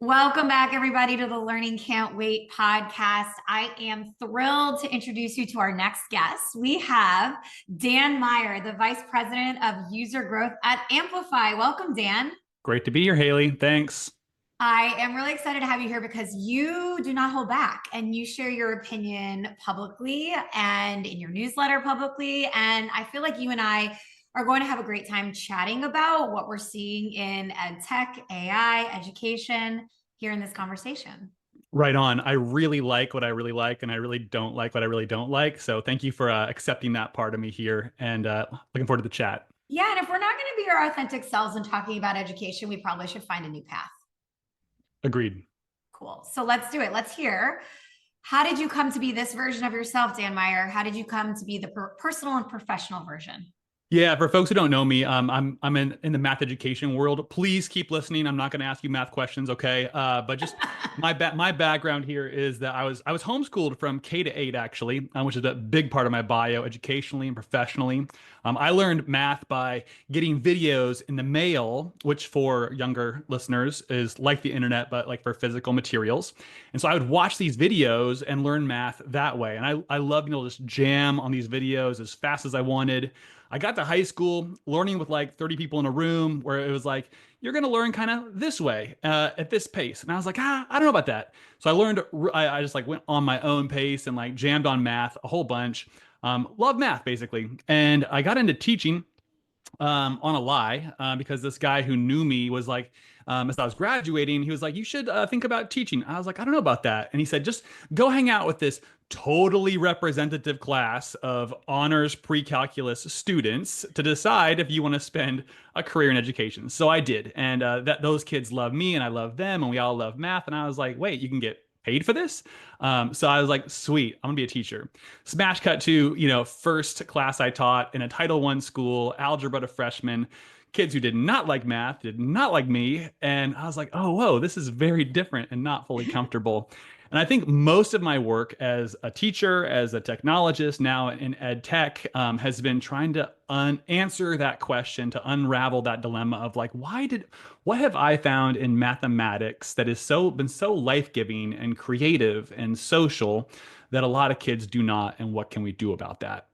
Welcome back, everybody, to the Learning Can't Wait podcast. I am thrilled to introduce you to our next guest. We have Dan Meyer, the Vice President of User Growth at Amplify. Welcome, Dan. Great to be here, Haley. Thanks. I am really excited to have you here because you do not hold back and you share your opinion publicly and in your newsletter publicly. And I feel like you and I are going to have a great time chatting about what we're seeing in EdTech, AI, education here in this conversation. Right on. I really like what I really like, and I really don't like what I really don't like. So thank you for accepting that part of me here, and looking forward to the chat. Yeah, and if we're not going to be our authentic selves and talking about education, we probably should find a new path. Agreed. Cool. So let's do it. Let's hear. How did you come to be this version of yourself, Dan Meyer? How did you come to be the personal and professional version? Yeah, for folks who don't know me, I'm in the math education world. Please keep listening. I'm not going to ask you math questions, okay? But just my background here is that I was homeschooled from K to 8 actually, which is a big part of my bio, educationally and professionally. I learned math by getting videos in the mail, which for younger listeners is like the internet, but like for physical materials. And so I would watch these videos and learn math that way. And I love being able to just jam on these videos as fast as I wanted. I got to high school learning with like 30 people in a room where it was like, you're going to learn kind of this way at this pace. And I was like, I don't know about that. So I learned, I just like went on my own pace and like jammed on math a whole bunch. Love math basically. And I got into teaching on a lie because this guy who knew me was like, as I was graduating, he was like, you should think about teaching. I was like, I don't know about that. And he said, just go hang out with this totally representative class of honors pre-calculus students to decide if you want to spend a career in education. So I did. And that those kids love me and I love them and we all love math. And I was like, wait, you can get paid for this? So I was like, sweet, I'm gonna be a teacher. Smash cut to, first class I taught in a Title I school, algebra to freshmen, kids who did not like math, did not like me. And I was like, oh, whoa, this is very different and not fully comfortable. And I think most of my work as a teacher, as a technologist, now in ed tech, has been trying to answer that question, to unravel that dilemma of like, what have I found in mathematics that has been so life-giving and creative and social that a lot of kids do not, and what can we do about that?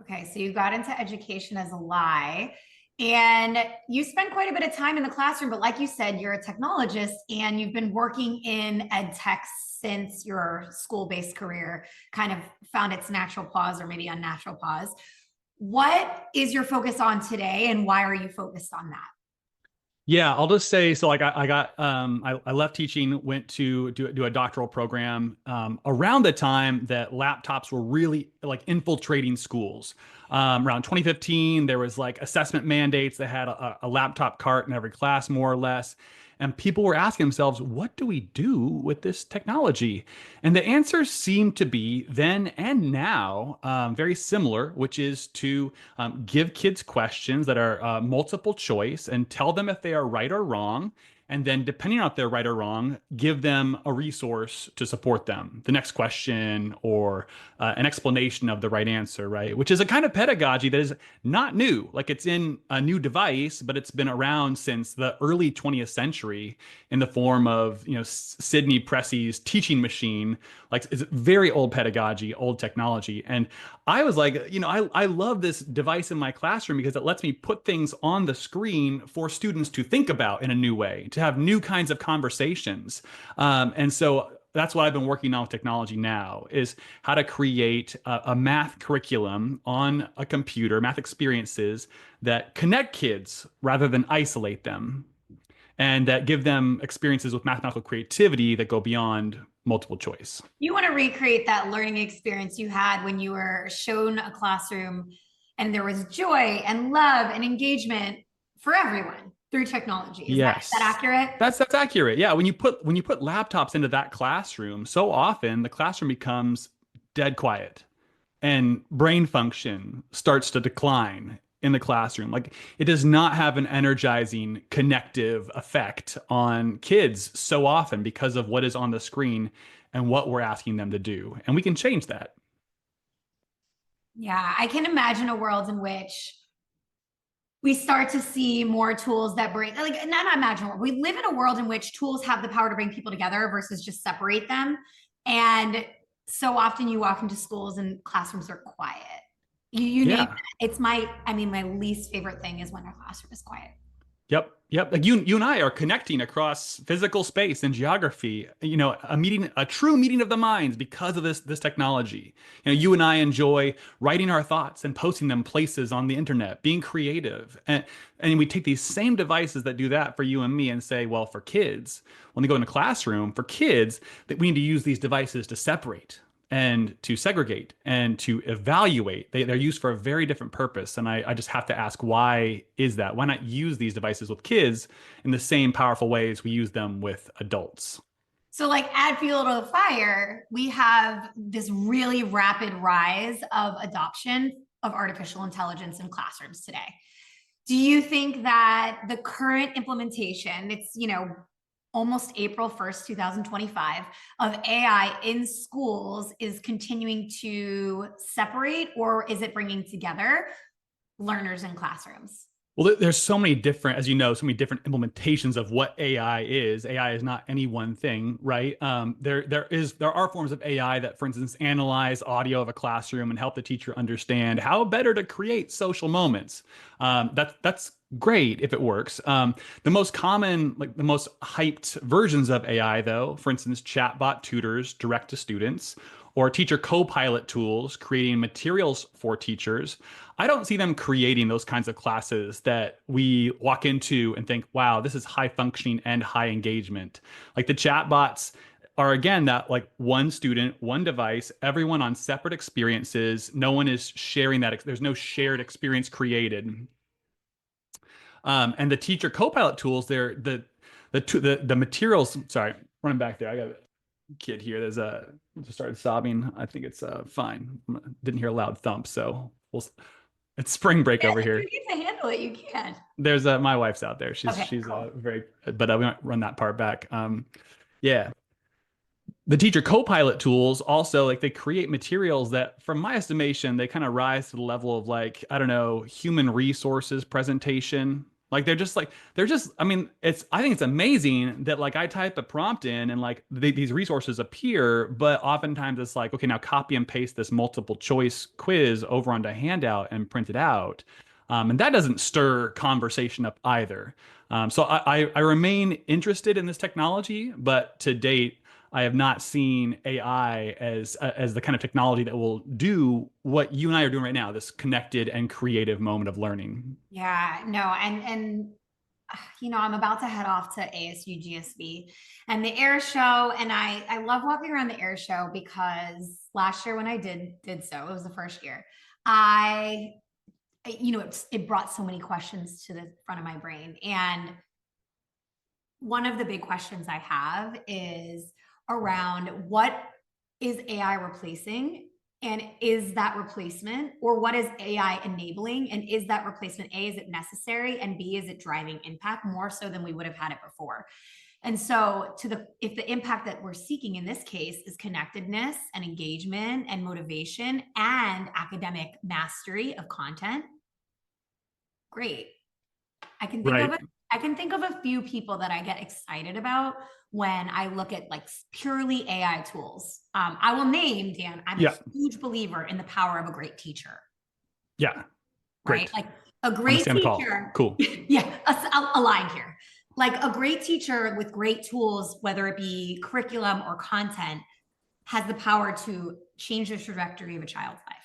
Okay, so you got into education as a lie and you spent quite a bit of time in the classroom, but like you said, you're a technologist and you've been working in ed tech since your school-based career kind of found its natural pause or maybe unnatural pause. What is your focus on today and why are you focused on that? Yeah, I'll just say so. Like I left teaching, went to do a doctoral program around the time that laptops were really like infiltrating schools. Around 2015, there was like assessment mandates that had a laptop cart in every class, more or less. And people were asking themselves, what do we do with this technology? And the answers seem to be then and now very similar, which is to give kids questions that are multiple choice and tell them if they are right or wrong. And then, depending on if they're right or wrong, give them a resource to support them. The next question or an explanation of the right answer, right? Which is a kind of pedagogy that is not new. Like it's in a new device, but it's been around since the early 20th century in the form of, Sidney Pressy's teaching machine. Like it's very old pedagogy, old technology. And I was like, I love this device in my classroom because it lets me put things on the screen for students to think about in a new way, to have new kinds of conversations. And so that's what I've been working on with technology now is how to create a math curriculum on a computer, math experiences that connect kids rather than isolate them and that give them experiences with mathematical creativity that go beyond multiple choice. You want to recreate that learning experience you had when you were shown a classroom and there was joy and love and engagement for everyone through technology. Is that Yes. accurate? That's accurate. Yeah, when you put laptops into that classroom, so often the classroom becomes dead quiet and brain function starts to decline in the classroom. Like it does not have an energizing connective effect on kids so often because of what is on the screen and what we're asking them to do. And we can change that. Yeah, I can imagine a world in which we start to see more tools that bring, like, not imagine, we live in a world in which tools have the power to bring people together versus just separate them. And so often you walk into schools and classrooms are quiet. You name Yeah. it. It's my, I mean, my least favorite thing is when our classroom is quiet. Yep. Yep. Like you and I are connecting across physical space and geography, a meeting, a true meeting of the minds because of this technology. You and I enjoy writing our thoughts and posting them places on the internet, being creative. And we take these same devices that do that for you and me and say, well, for kids, when they go in a classroom, for kids, that we need to use these devices to separate and to segregate and to evaluate. They're used for a very different purpose. And I just have to ask, why is that? Why not use these devices with kids in the same powerful ways we use them with adults? So, like, add fuel to the fire, we have this really rapid rise of adoption of artificial intelligence in classrooms today. Do you think that the current implementation, it's, almost April 1st, 2025, of AI in schools is continuing to separate, or is it bringing together learners in classrooms? Well, there's so many different, as you know, so many different implementations of what AI is. AI is not any one thing, right? There are forms of AI that, for instance, analyze audio of a classroom and help the teacher understand how better to create social moments. That's great if it works. The most common, like the most hyped versions of AI, though, for instance, chatbot tutors direct to students, or teacher co-pilot tools creating materials for teachers. I don't see them creating those kinds of classes that we walk into and think, wow, this is high functioning and high engagement. Like the chatbots are, again, that like one student, one device, everyone on separate experiences. No one is sharing that. There's no shared experience created. And the teacher co-pilot tools, they're the materials. Sorry, running back there. I got a kid here. There's a just started sobbing. I think it's fine. Didn't hear a loud thump, so it's spring break Yeah, over if you here. need to handle it, you can. There's my wife's out there. She's Okay, she's cool. very, but we won't run that part back. Yeah, the teacher co-pilot tools also, like, they create materials that, from my estimation, they kind of rise to the level of, like, I don't know, human resources presentation. Like they're just I mean, I think it's amazing that, like, I type a prompt in and, like, these resources appear, but oftentimes it's like, okay, now copy and paste this multiple choice quiz over onto a handout and print it out. And that doesn't stir conversation up either. So I remain interested in this technology, but to date, I have not seen AI as the kind of technology that will do what you and I are doing right now, this connected and creative moment of learning. Yeah, no, and I'm about to head off to ASU GSV and the air show, and I love walking around the air show because last year when I did so, it was the first year. I it brought so many questions to the front of my brain, and one of the big questions I have is around what is AI replacing? And is that replacement, or what is AI enabling? And is that replacement, A, is it necessary? And B, is it driving impact more so than we would have had it before? And so if the impact that we're seeking in this case is connectedness and engagement and motivation and academic mastery of content, great. I can think of Right. it. I can think of a few people that I get excited about when I look at, like, purely AI tools. I will name, Dan, I'm a Yeah. huge believer in the power of a great teacher, Yeah. right? Great. Like a I'm gonna great stay on the call. teacher, Cool. yeah, aligned here. Like a great teacher with great tools, whether it be curriculum or content, has the power to change the trajectory of a child's life.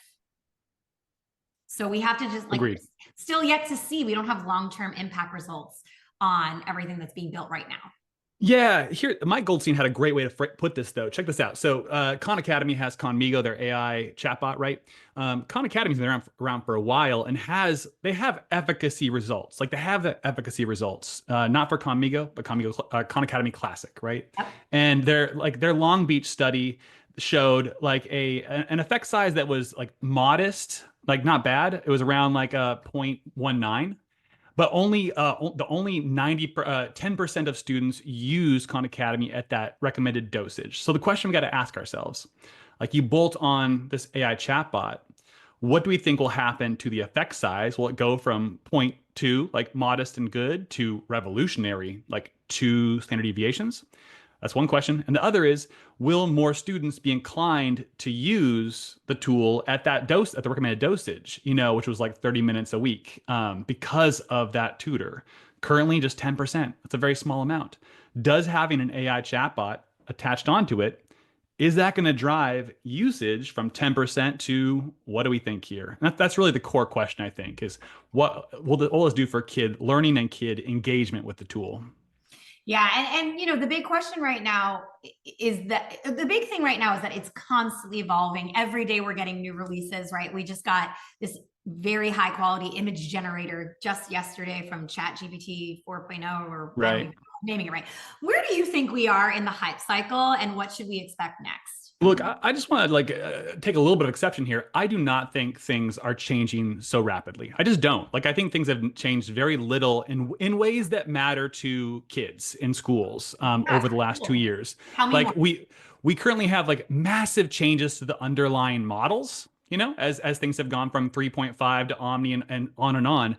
So we have to just, like, Agreed. still yet to see, we don't have long-term impact results on everything that's being built right now. Yeah, here Mike Goldstein had a great way to put this though. Check this out. So Khan Academy has Conmigo, their AI chatbot, right? Khan Academy's been around for a while and they have efficacy results. Like they have the efficacy results, not for Conmigo, but Khan Academy Classic, right? Yep. And their Long Beach study showed like an effect size that was like modest, like not bad. It was around like a 0.19, but only 10% of students use Khan Academy at that recommended dosage. So the question we got to ask ourselves, like, you bolt on this AI chatbot, what do we think will happen to the effect size? Will it go from two, like modest and good, to revolutionary, like two standard deviations? That's one question. And the other is, will more students be inclined to use the tool at that dose, at the recommended dosage, which was like 30 minutes a week, because of that tutor? Currently, just 10%. That's a very small amount. Does having an AI chatbot attached onto it, is that going to drive usage from 10% to what do we think here? And that's really the core question, I think, is what will this do for kid learning and kid engagement with the tool? Yeah, and the big question right now is that the big thing right now is that it's constantly evolving. Every day we're getting new releases, right? We just got this very high quality image generator just yesterday from ChatGPT 4.0, or I don't even Right. know if I'm naming it right. Where do you think we are in the hype cycle, and what should we expect next? Look, I just want to take a little bit of exception here. I do not think things are changing so rapidly. I just don't. Like I think things have changed very little in ways that matter to kids in schools Yeah, over the last two cool. years. Tell me more. Like we currently have like massive changes to the underlying models, as things have gone from 3.5 to Omni and on and on.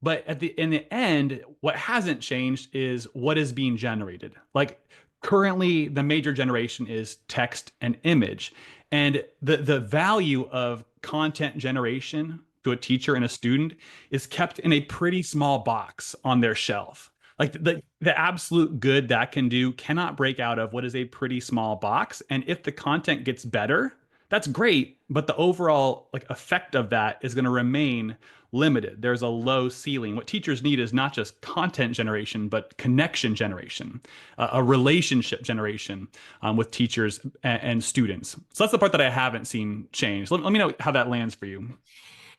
But in the end, what hasn't changed is what is being generated. Like currently the major generation is text and image, and the value of content generation to a teacher and a student is kept in a pretty small box on their shelf. Like the absolute good that can do cannot break out of what is a pretty small box. And if the content gets better, that's great, but the overall like effect of that is going to remain limited. There's a low ceiling. What teachers need is not just content generation, but connection generation, a relationship generation with teachers and students. So that's the part that I haven't seen change. Let me know how that lands for you.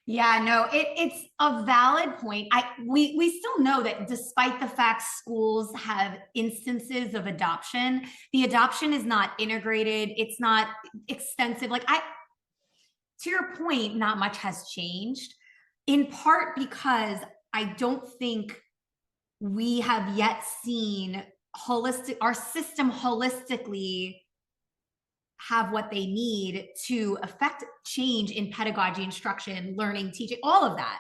Yeah, no, it's a valid point. We still know that despite the fact schools have instances of adoption, the adoption is not integrated. It's not extensive. To your point, not much has changed, in part because I don't think we have yet seen our system holistically have what they need to affect change in pedagogy, instruction, learning, teaching, all of that.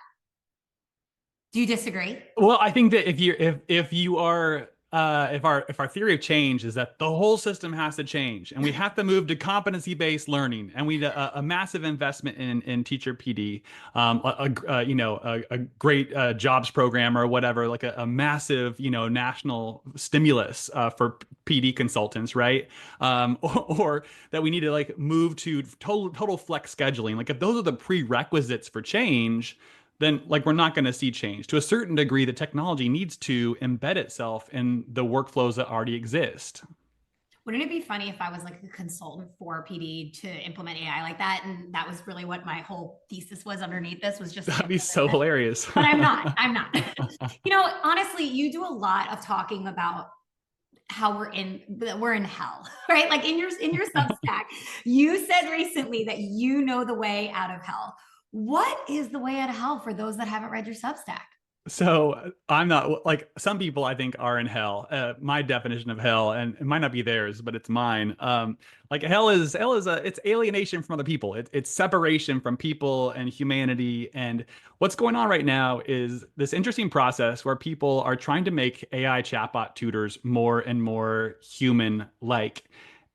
Do you disagree? Well, I think that if you are if our theory of change is that the whole system has to change and we have to move to competency-based learning and we need a massive investment in teacher PD, a great jobs program or whatever, like a massive national stimulus for PD consultants, right? Or that we need to like move to total flex scheduling. Like if those are the prerequisites for change, then like we're not going to see change. To a certain degree, the technology needs to embed itself in the workflows that already exist. Wouldn't it be funny if I was like a consultant for PD to implement AI like that? And that was really what my whole thesis was underneath this, was just to That'd be implement so this. hilarious. But I'm not. I'm not. Honestly, you do a lot of talking about how we're in hell, right? Like in your Substack, you said recently that you know the way out of hell. What is the way out of hell for those that haven't read your Substack? So I'm not like some people I think are in hell. My definition of hell, and it might not be theirs, but it's mine. Like it's alienation from other people. It's separation from people and humanity. And what's going on right now is this interesting process where people are trying to make AI chatbot tutors more and more human-like,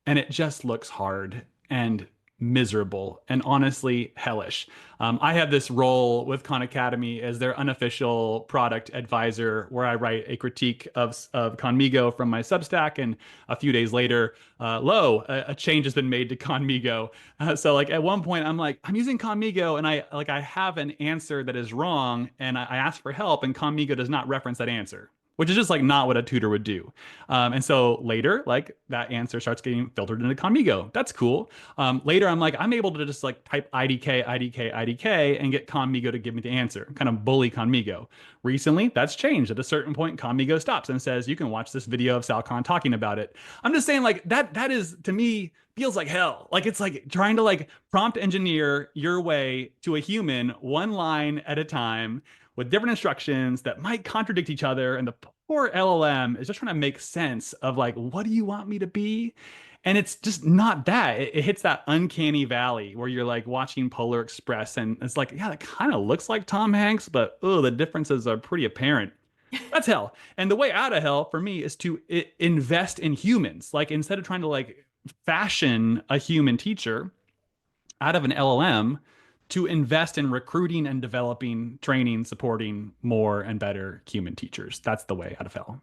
and it just looks hard and miserable and honestly hellish. I have this role with Khan Academy as their unofficial product advisor, where I write a critique of Conmigo from my Substack, and a few days later, a change has been made to Conmigo. So like at one point, I'm like, I'm using Conmigo, and I have an answer that is wrong, and I ask for help, and Conmigo does not reference that answer, which is just like not what a tutor would do. And so later, like that answer starts getting filtered into Conmigo. That's cool. Later, I'm able to just like type IDK, IDK, IDK and get Conmigo to give me the answer, kind of bully Conmigo. Recently, that's changed. At a certain point, Conmigo stops and says, you can watch this video of Sal Khan talking about it. I'm just saying like that is to me feels like hell. Like it's like trying to like prompt engineer your way to a human one line at a time with different instructions that might contradict each other. And the poor LLM is just trying to make sense of like, what do you want me to be? And it's just not that. It hits that uncanny valley where you're like watching Polar Express and it's like, yeah, it kind of looks like Tom Hanks, but oh, the differences are pretty apparent. That's hell. And the way out of hell for me is to invest in humans. Like instead of trying to like fashion a human teacher out of an LLM, to invest in recruiting and developing, training, supporting more and better human teachers. That's the way out of hell.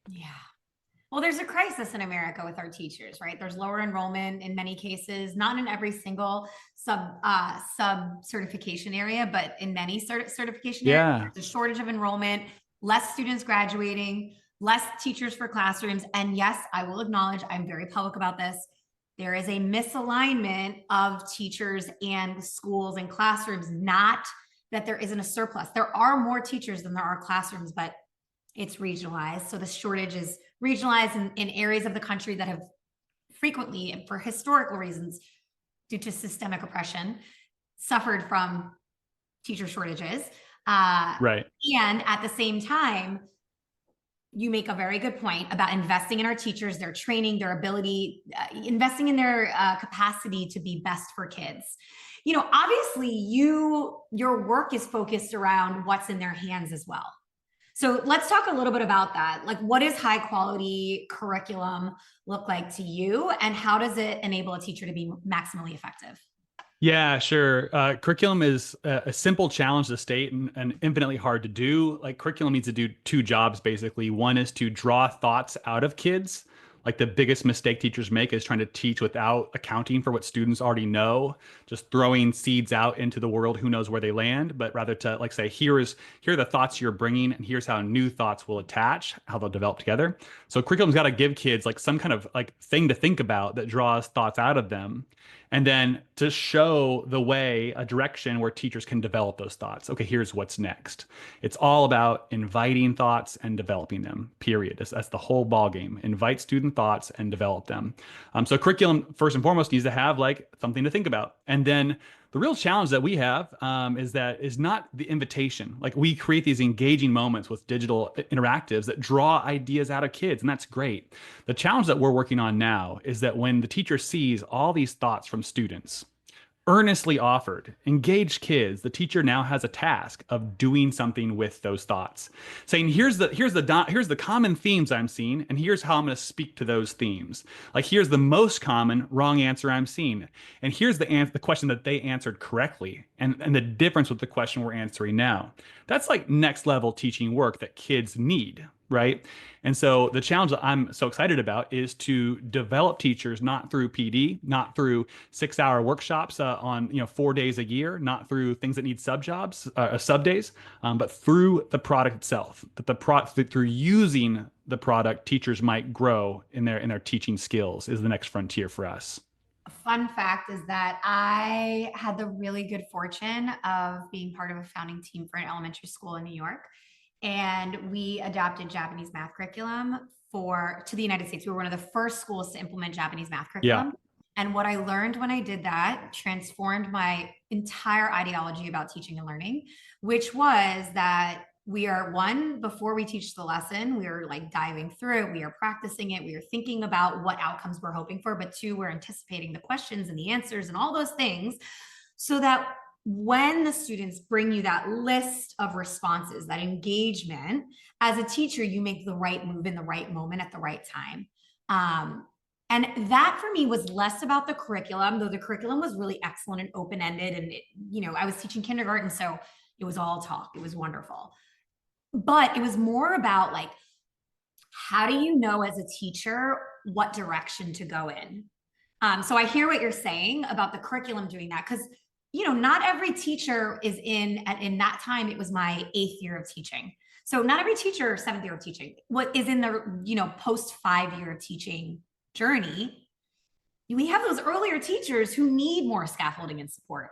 Yeah. Well, there's a crisis in America with our teachers, right? There's lower enrollment in many cases, not in every single sub certification area, but in many certification areas, Yeah. there's a shortage of enrollment, less students graduating, less teachers for classrooms. And yes, I will acknowledge, I'm very public about this. There is a misalignment of teachers and schools and classrooms, not that there isn't a surplus. There are more teachers than there are classrooms, but it's regionalized. So the shortage is regionalized in areas of the country that have frequently, and for historical reasons, due to systemic oppression, suffered from teacher shortages. Right. And at the same time, you make a very good point about investing in our teachers, their training, their ability, investing in their capacity to be best for kids. You know, obviously, your work is focused around what's in their hands as well. So let's talk a little bit about that. Like, what does high quality curriculum look like to you, and how does it enable a teacher to be maximally effective? Yeah, sure. Curriculum is a simple challenge to state and infinitely hard to do. Like curriculum needs to do two jobs basically. One is to draw thoughts out of kids. Like the biggest mistake teachers make is trying to teach without accounting for what students already know, just throwing seeds out into the world, who knows where they land, but rather to like say, here are the thoughts you're bringing, and here's how new thoughts will attach, how they'll develop together. So curriculum's got to give kids like some kind of like thing to think about that draws thoughts out of them, and then to show the way, a direction where teachers can develop those thoughts. Okay, here's what's next. It's all about inviting thoughts and developing them, period. That's the whole ball game. Invite student thoughts and develop them. So curriculum, first and foremost, needs to have like something to think about. And then the real challenge that we have is not the invitation. Like we create these engaging moments with digital interactives that draw ideas out of kids, and that's great. The challenge that we're working on now is that when the teacher sees all these thoughts from students, earnestly offered, engaged kids, the teacher now has a task of doing something with those thoughts, saying, here's the common themes I'm seeing, and here's how I'm going to speak to those themes. Like here's the most common wrong answer I'm seeing, and here's the question that they answered correctly, and the difference with the question we're answering now. That's like next level teaching work that kids need, right? And so the challenge that I'm so excited about is to develop teachers not through PD, not through 6-hour workshops on 4 days a year, not through things that need sub jobs, sub days, but through the product itself. That through using the product, teachers might grow in their teaching skills is the next frontier for us. A fun fact is that I had the really good fortune of being part of a founding team for an elementary school in New York. And we adopted Japanese math curriculum to the United States. We were one of the first schools to implement Japanese math Yeah. curriculum. And what I learned when I did that transformed my entire ideology about teaching and learning, which was that we are before we teach the lesson, we are like diving through it, we are practicing it, we are thinking about what outcomes we're hoping for, but two, we're anticipating the questions and the answers and all those things, so that when the students bring you that list of responses, that engagement, as a teacher, you make the right move in the right moment at the right time. And that for me was less about the curriculum, though the curriculum was really excellent and open-ended. And I was teaching kindergarten, so it was all talk. It was wonderful. But it was more about like, how do you know as a teacher what direction to go in? So I hear what you're saying about the curriculum doing that, because not every teacher is in that time. It was my 8th year of teaching. So not every teacher, 7th year of teaching, what is in their, post 5-year of teaching journey. We have those earlier teachers who need more scaffolding and support.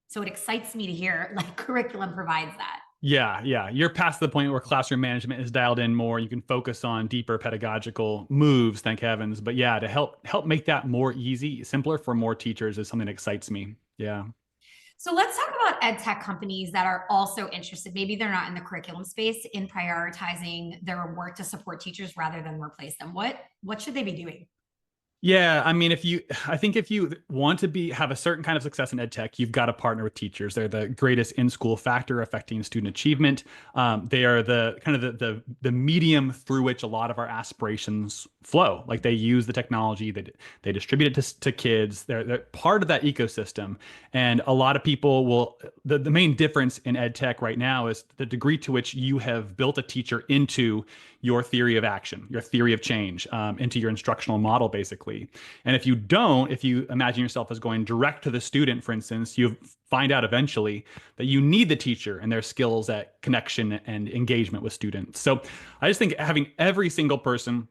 So it excites me to hear like curriculum provides that. Yeah. You're past the point where classroom management is dialed in more. You can focus on deeper pedagogical moves, thank heavens. But yeah, to help make that more easy, simpler for more teachers is something that excites me. Yeah. So let's talk about EdTech companies that are also interested. Maybe they're not in the curriculum space, in prioritizing their work to support teachers rather than replace them. What should they be doing? Yeah, I mean, I think if you want to have a certain kind of success in ed tech, you've got to partner with teachers. They're the greatest in-school factor affecting student achievement. They are the kind of the medium through which a lot of our aspirations flow. Like they use the technology, they distribute it to kids. They're part of that ecosystem. And a lot of people will, the main difference in ed tech right now is the degree to which you have built a teacher into your theory of action, your theory of change, into your instructional model, basically. And if you don't, if you imagine yourself as going direct to the student, for instance, you find out eventually that you need the teacher and their skills at connection and engagement with students. So I just think having every single person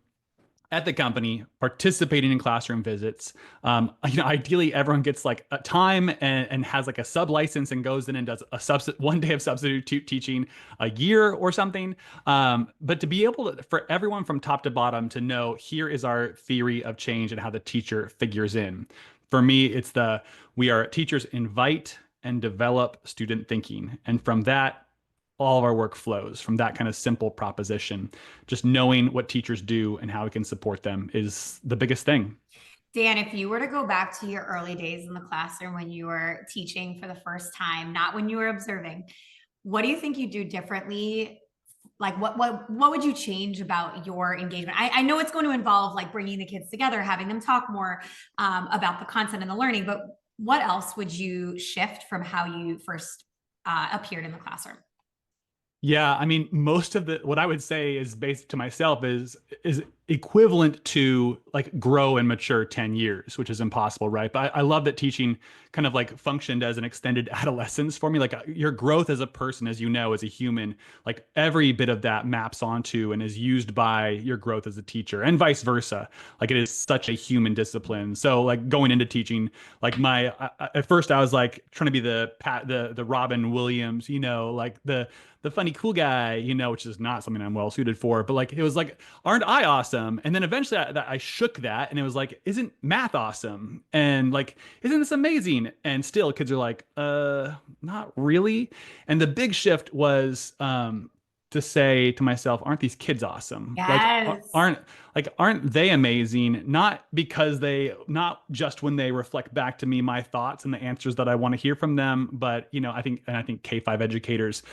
at the company participating in classroom visits. Ideally everyone gets like a time and has like a sub license and goes in and does a one day of substitute teaching a year or something. But to be able to, for everyone from top to bottom to know here is our theory of change and how the teacher figures in. For me, it's we are teachers invite and develop student thinking. And from that, all of our work flows from that kind of simple proposition. Just knowing what teachers do and how we can support them is the biggest thing. Dan, if you were to go back to your early days in the classroom when you were teaching for the first time, not when you were observing, what do you think you do differently? Like what would you change about your engagement? I know it's going to involve like bringing the kids together, having them talk more about the content and the learning, but what else would you shift from how you first appeared in the classroom? Yeah, I mean, most of what I would say is based to myself is equivalent to like grow and mature 10 years, which is impossible, right? But I love that teaching kind of like functioned as an extended adolescence for me. Like your growth as a person, as you know, as a human, like every bit of that maps onto and is used by your growth as a teacher and vice versa. Like it is such a human discipline. So like going into teaching, like at first I was like trying to be the Robin Williams, like the funny cool guy, which is not something I'm well suited for. But like it was like, aren't I awesome? And then eventually I shook that, and it was like, isn't math awesome? And like, isn't this amazing? And still, kids are like, not really. And the big shift was to say to myself, aren't these kids awesome? Like, Yes. aren't they amazing? Not just when they reflect back to me my thoughts and the answers that I want to hear from them, but I think K-5 educators,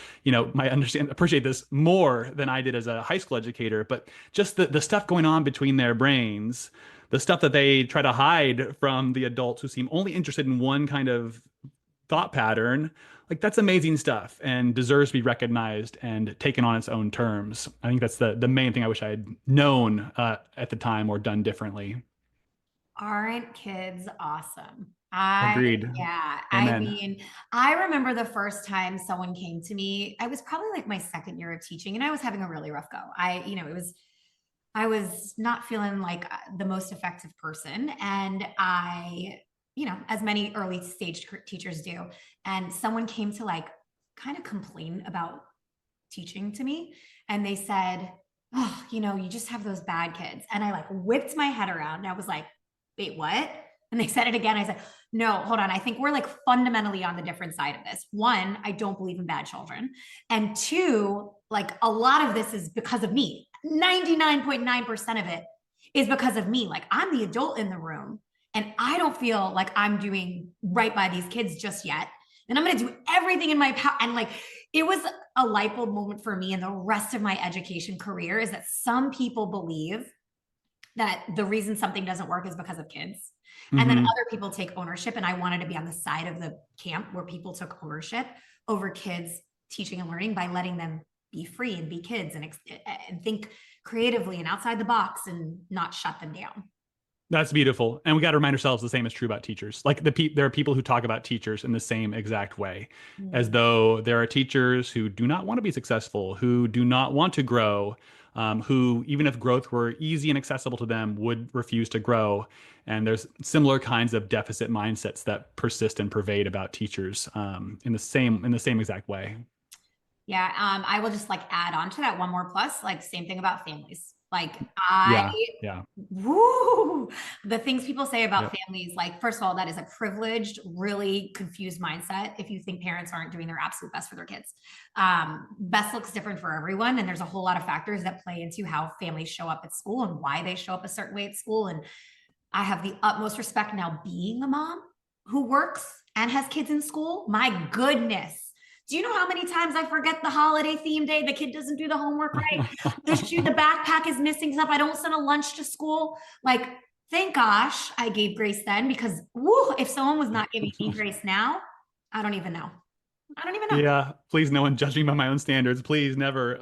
might appreciate this more than I did as a high school educator, but just the stuff going on between their brains, the stuff that they try to hide from the adults who seem only interested in one kind of thought pattern, like that's amazing stuff and deserves to be recognized and taken on its own terms. I think that's the main thing I wish I had known at the time or done differently. Aren't kids awesome? Agreed. Yeah, I Amen. mean, I remember the first time someone came to me, I was probably like my second year of teaching and I was having a really rough go. I was not feeling like the most effective person. And as many early stage teachers do, and someone came to like kind of complain about teaching to me. And they said, oh, you just have those bad kids. And I like whipped my head around and I was like, wait, what? And they said it again. I said, no, hold on. I think we're like fundamentally on the different side of this. One, I don't believe in bad children. And two, like a lot of this is because of me. 99.9% of it is because of me. Like I'm the adult in the room and I don't feel like I'm doing right by these kids just yet. And I'm going to do everything in my power. And like, it was a light bulb moment for me and the rest of my education career is that some people believe that the reason something doesn't work is because of kids. And then Hmm. other people take ownership. And I wanted to be on the side of the camp where people took ownership over kids teaching and learning by letting them be free and be kids and think creatively and outside the box and not shut them down. That's beautiful. And we got to remind ourselves the same is true about teachers. Like there are people who talk about teachers in the same exact way, as Mm. though there are teachers who do not want to be successful, who do not want to grow, who, even if growth were easy and accessible to them, would refuse to grow. And there's similar kinds of deficit mindsets that persist and pervade about teachers, in the same exact way. Yeah, I will just like add on to that one more plus, like same thing about families. Like I Yeah. Yeah. woo, the things people say about Yep. families, like first of all, that is a privileged, really confused mindset if you think parents aren't doing their absolute best for their kids. Best looks different for everyone, and there's a whole lot of factors that play into how families show up at school and why they show up a certain way at school. And I have the utmost respect now being a mom who works and has kids in school. My goodness. Do you know how many times I forget the holiday theme day? The kid doesn't do the homework right. The backpack is missing stuff. I don't send a lunch to school. Like, thank gosh I gave grace then, because woo, if someone was not giving me grace now, I don't even know. I don't even know. Yeah, please, no one judge me by my own standards. Please, never.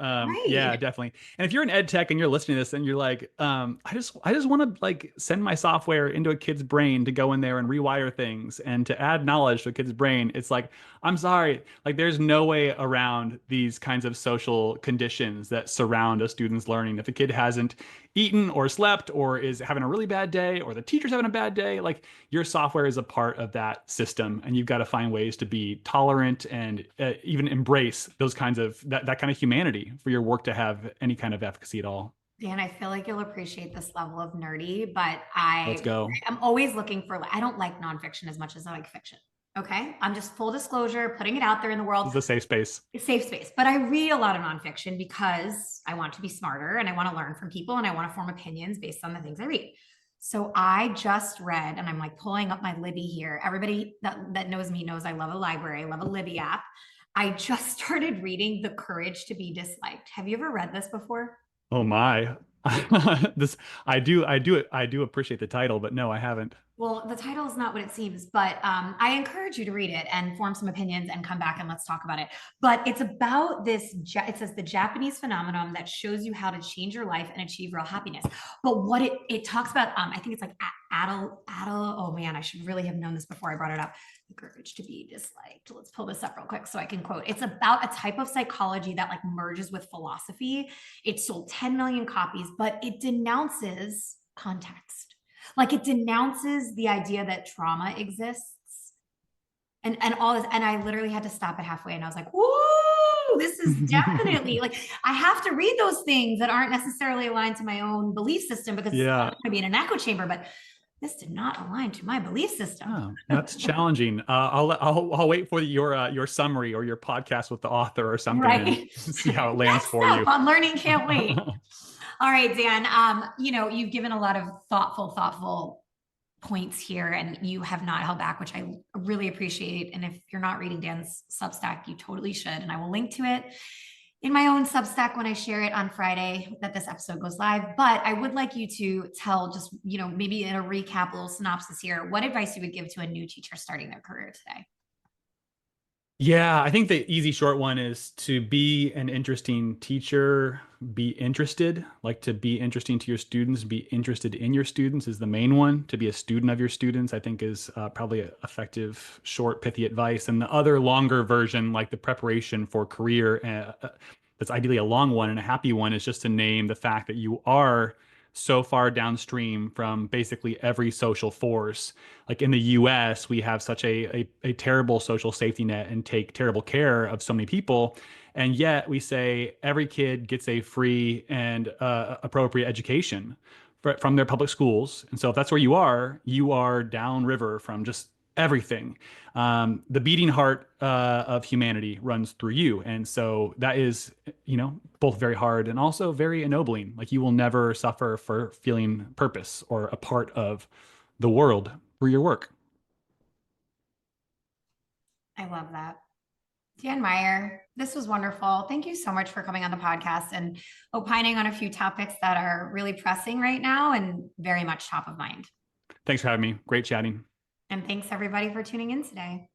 Yeah, Right. definitely. And if you're in ed tech and you're listening to this and you're like, I just want to like send my software into a kid's brain to go in there and rewire things and to add knowledge to a kid's brain. It's like, I'm sorry, like there's no way around these kinds of social conditions that surround a student's learning. If a kid hasn't eaten or slept or is having a really bad day or the teacher's having a bad day, like your software is a part of that system, and you've got to find ways to be tolerant and even embrace those kinds of that kind of humanity for your work to have any kind of efficacy at all. Dan, I feel like you'll appreciate this level of nerdy, but Let's go. I'm always looking for, I don't like nonfiction as much as I like fiction. Okay. I'm just full disclosure, putting it out there in the world. This is a safe space. Safe space. But I read a lot of nonfiction because I want to be smarter and I want to learn from people and I want to form opinions based on the things I read. So I just read, and I'm like pulling up my Libby here. Everybody that knows me knows I love a library, I love a Libby app. I just started reading The Courage to Be Disliked. Have you ever read this before? Oh my. This I do appreciate the title, but no, I haven't. Well, the title is not what it seems, but I encourage you to read it and form some opinions and come back and let's talk about it. But it's about this, it says the Japanese phenomenon that shows you how to change your life and achieve real happiness. But what it talks about, I think it's like oh man, I should really have known this before I brought it up. The Courage to Be Disliked. Let's pull this up real quick so I can quote. It's about a type of psychology that like merges with philosophy. It sold 10 million copies, but it denounces context. Like it denounces the idea that trauma exists and all this. And I literally had to stop it halfway and I was like, whoa, this is definitely like, I have to read those things that aren't necessarily aligned to my own belief system because I'm Yeah. going to be in an echo chamber, but this did not align to my belief system. Oh, that's challenging. I'll wait for your summary or your podcast with the author or something Right. and see how it lands for Stuff you. I'm learning, can't wait. All right, Dan. You've given a lot of thoughtful points here, and you have not held back, which I really appreciate. And if you're not reading Dan's Substack, you totally should. And I will link to it in my own Substack when I share it on Friday that this episode goes live. But I would like you to tell just, maybe in a recap, a little synopsis here, what advice you would give to a new teacher starting their career today. Yeah, I think the easy short one is to be an interesting teacher, be interested, like to be interesting to your students, be interested in your students is the main one. To be a student of your students, I think is probably a effective, short, pithy advice. And the other longer version, like the preparation for career, that's ideally a long one and a happy one, is just to name the fact that you are so far downstream from basically every social force. Like in the US, we have such a terrible social safety net and take terrible care of so many people. And yet we say every kid gets a free and appropriate education from their public schools. And so if that's where you are downriver from just everything. The beating heart of humanity runs through you. And so that is, both very hard and also very ennobling. Like you will never suffer for feeling purpose or a part of the world through your work. I love that. Dan Meyer, this was wonderful. Thank you so much for coming on the podcast and opining on a few topics that are really pressing right now and very much top of mind. Thanks for having me. Great chatting. And thanks everybody for tuning in today.